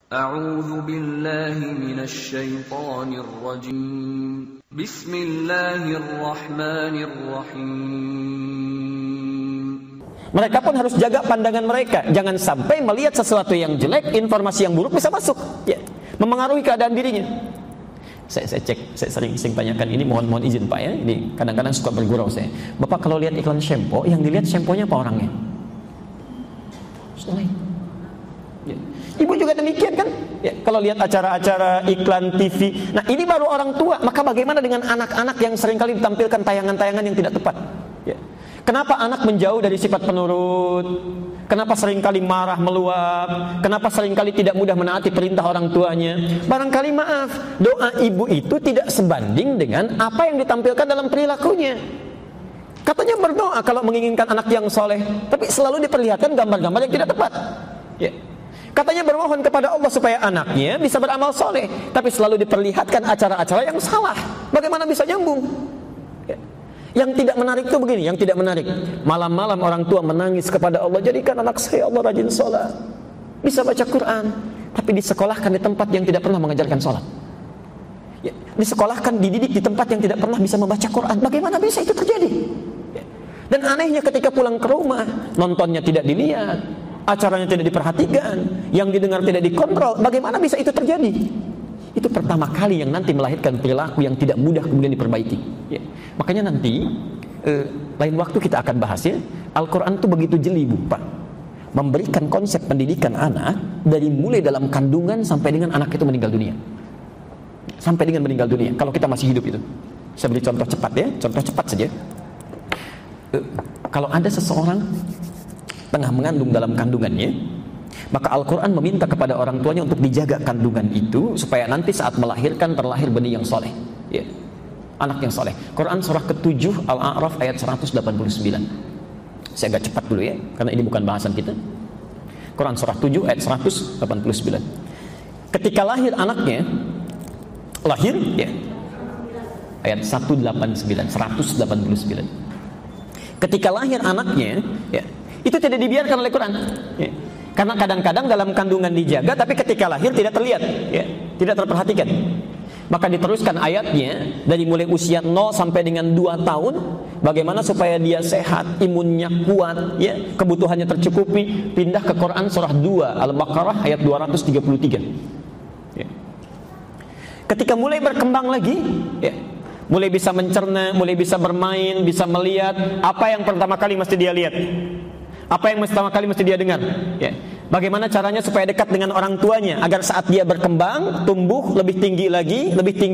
A'udzu billahi minasy syaithanir rajim. Bismillahirrahmanirrahim. Mereka pun harus jaga pandangan mereka. Jangan sampai melihat sesuatu yang jelek, informasi yang buruk bisa masuk, ya, memengaruhi keadaan dirinya. Saya cek, saya sering tanyakan ini, mohon izin Pak ya. Ini kadang-kadang suka bergurau saya. Bapak kalau lihat iklan shampoo, yang dilihat shampoo-nya apa orangnya? Ya. Ibu juga demikian kan? Ya, kalau lihat acara-acara iklan TV. Nah, ini baru orang tua. Maka bagaimana dengan anak-anak yang seringkali ditampilkan tayangan-tayangan yang tidak tepat? Ya. Kenapa anak menjauh dari sifat penurut? Kenapa seringkali marah meluap? Kenapa seringkali tidak mudah menaati perintah orang tuanya? Barangkali maaf, doa ibu itu tidak sebanding dengan apa yang ditampilkan dalam perilakunya. Katanya berdoa kalau menginginkan anak yang soleh, tapi selalu diperlihatkan gambar-gambar yang tidak tepat. Ya. Katanya bermohon kepada Allah supaya anaknya bisa beramal soleh, tapi selalu diperlihatkan acara-acara yang salah. Bagaimana bisa nyambung? Ya. Yang tidak menarik itu begini, yang tidak menarik. Malam-malam orang tua menangis kepada Allah, jadikan anak saya Allah rajin sholat, bisa baca Quran, tapi disekolahkan di tempat yang tidak pernah mengajarkan sholat. Ya. Disekolahkan, dididik di tempat yang tidak pernah bisa membaca Quran. Bagaimana bisa itu terjadi? Ya. Dan anehnya ketika pulang ke rumah, nontonnya tidak dilihat, acaranya tidak diperhatikan, yang didengar tidak dikontrol. Bagaimana bisa itu terjadi? Itu pertama kali yang nanti melahirkan perilaku yang tidak mudah kemudian diperbaiki. Ya. Makanya nanti lain waktu kita akan bahas ya. Al-Quran itu begitu jeli Bu, Pak, memberikan konsep pendidikan anak dari mulai dalam kandungan sampai dengan anak itu meninggal dunia. Sampai dengan meninggal dunia. Kalau kita masih hidup itu. Saya beri contoh cepat ya, contoh cepat saja. Kalau ada seseorang tengah mengandung dalam kandungannya, maka Al-Quran meminta kepada orang tuanya untuk dijaga kandungan itu supaya nanti saat melahirkan terlahir benih yang soleh, ya, anak yang soleh. Quran surah ke-7 Al-A'raf ayat 189. Saya agak cepat dulu ya, karena ini bukan bahasan kita. Quran surah 7 ayat 189. Ketika lahir anaknya, lahir ya, ayat 189. Ketika lahir anaknya, ya, itu tidak dibiarkan oleh Quran, ya. Karena kadang-kadang dalam kandungan dijaga, tapi ketika lahir tidak terlihat, ya, tidak terperhatikan. Maka diteruskan ayatnya dari mulai usia 0 sampai dengan 2 tahun, bagaimana supaya dia sehat, imunnya kuat, ya, kebutuhannya tercukupi. Pindah ke Quran surah 2 Al-Baqarah ayat 233. Ya. Ketika mulai berkembang lagi, ya, mulai bisa mencerna, mulai bisa bermain, bisa melihat, apa yang pertama kali mesti dia lihat? Apa yang pertama kali mesti dia dengar? Ya. Bagaimana caranya supaya dekat dengan orang tuanya agar saat dia berkembang, tumbuh lebih tinggi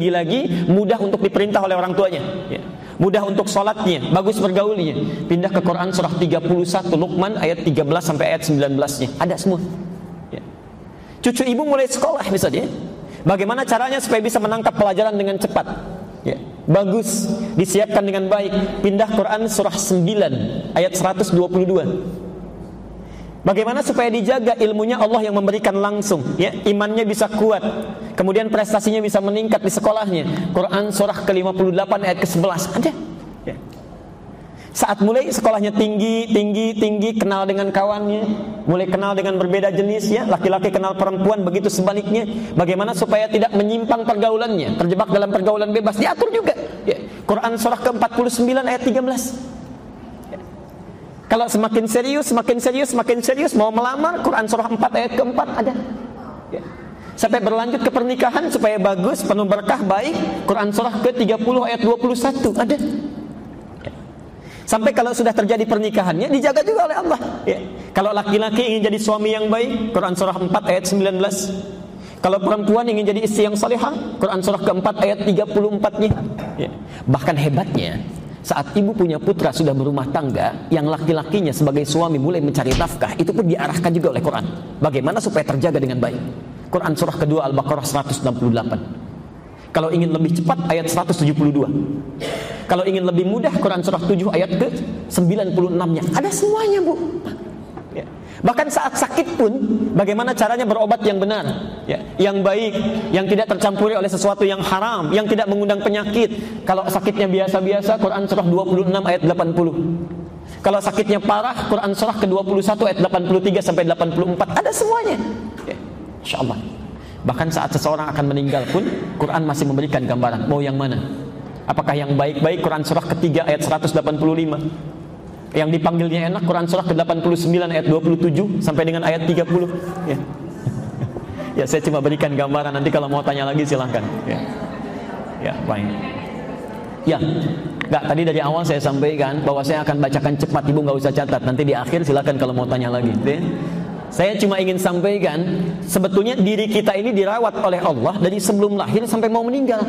lagi, mudah untuk diperintah oleh orang tuanya. Ya. Mudah untuk sholatnya, bagus bergaulnya. Pindah ke Quran surah 31 Luqman ayat 13 sampai ayat 19-nya. Ada semua. Ya. Cucu ibu mulai sekolah misalnya. Bagaimana caranya supaya bisa menangkap pelajaran dengan cepat? Ya. Bagus, disiapkan dengan baik. Pindah Quran surah 9 ayat 122. Bagaimana supaya dijaga ilmunya Allah yang memberikan langsung, ya, imannya bisa kuat, kemudian prestasinya bisa meningkat di sekolahnya. Quran surah ke-58 ayat ke-11 ada. Ya. Saat mulai sekolahnya tinggi, kenal dengan kawannya, mulai kenal dengan berbeda jenis, ya, laki-laki kenal perempuan, begitu sebaliknya. Bagaimana supaya tidak menyimpang pergaulannya, terjebak dalam pergaulan bebas, diatur juga. Ya. Quran surah ke-49 ayat 13. Kalau semakin serius mau melamar, Quran surah 4 ayat ke-4 ada. Ya. Sampai berlanjut ke pernikahan supaya bagus, penuh berkah, baik, Quran surah ke-30 ayat 21 ada. Ya. Sampai kalau sudah terjadi pernikahannya dijaga juga oleh Allah. Ya. Kalau laki-laki ingin jadi suami yang baik, Quran surah 4 ayat 19. Kalau perempuan ingin jadi istri yang salihah, Quran surah ke-4 ayat 34-nya. Ya. Bahkan hebatnya, saat ibu punya putra sudah berumah tangga, yang laki-lakinya sebagai suami mulai mencari nafkah, itu pun diarahkan juga oleh Quran. Bagaimana supaya terjaga dengan baik? Quran surah kedua Al-Baqarah 168. Kalau ingin lebih cepat, ayat 172. Kalau ingin lebih mudah, Quran surah 7 ayat ke-96-nya. Ada semuanya, Bu. Ya. Bahkan saat sakit pun, bagaimana caranya berobat yang benar, ya, yang baik, yang tidak tercampuri oleh sesuatu yang haram, yang tidak mengundang penyakit. Kalau sakitnya biasa-biasa, Quran surah 26 ayat 80. Kalau sakitnya parah, Quran surah ke-21 ayat 83 sampai 84. Ada semuanya. Ya. Insyaallah. Bahkan saat seseorang akan meninggal pun Quran masih memberikan gambaran. Mau yang mana? Apakah yang baik-baik Quran surah ketiga ayat 185, yang dipanggilnya enak Quran surah ke-89 ayat 27 sampai dengan ayat 30 ya. Ya, saya cuma berikan gambaran, nanti kalau mau tanya lagi silahkan ya. Ya, baik. Ya, enggak, tadi dari awal saya sampaikan bahwa saya akan bacakan cepat, ibu nggak usah catat, nanti di akhir silahkan kalau mau tanya lagi ya. Saya cuma ingin sampaikan sebetulnya diri kita ini dirawat oleh Allah dari sebelum lahir sampai mau meninggal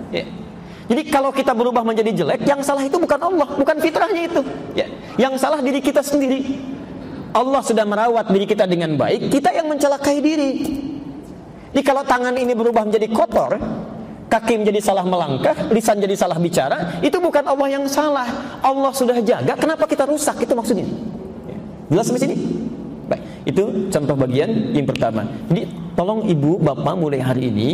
ya. Jadi kalau kita berubah menjadi jelek, yang salah itu bukan Allah, bukan fitrahnya itu ya. Yang salah diri kita sendiri. Allah sudah merawat diri kita dengan baik, kita yang mencelakai diri. Jadi kalau tangan ini berubah menjadi kotor, kaki menjadi salah melangkah, lisan jadi salah bicara, itu bukan Allah yang salah. Allah sudah jaga, kenapa kita rusak? Itu maksudnya. Jelas sampai sini? Baik, itu contoh bagian yang pertama. Jadi tolong ibu, bapak mulai hari ini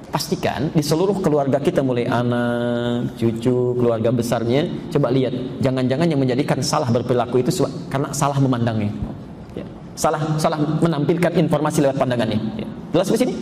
pastikan di seluruh keluarga kita, mulai anak, cucu, keluarga besarnya, coba lihat, jangan-jangan yang menjadikan salah berperilaku itu karena salah memandangnya ya. Salah menampilkan informasi lewat pandangannya ya. Jelas sampai sini?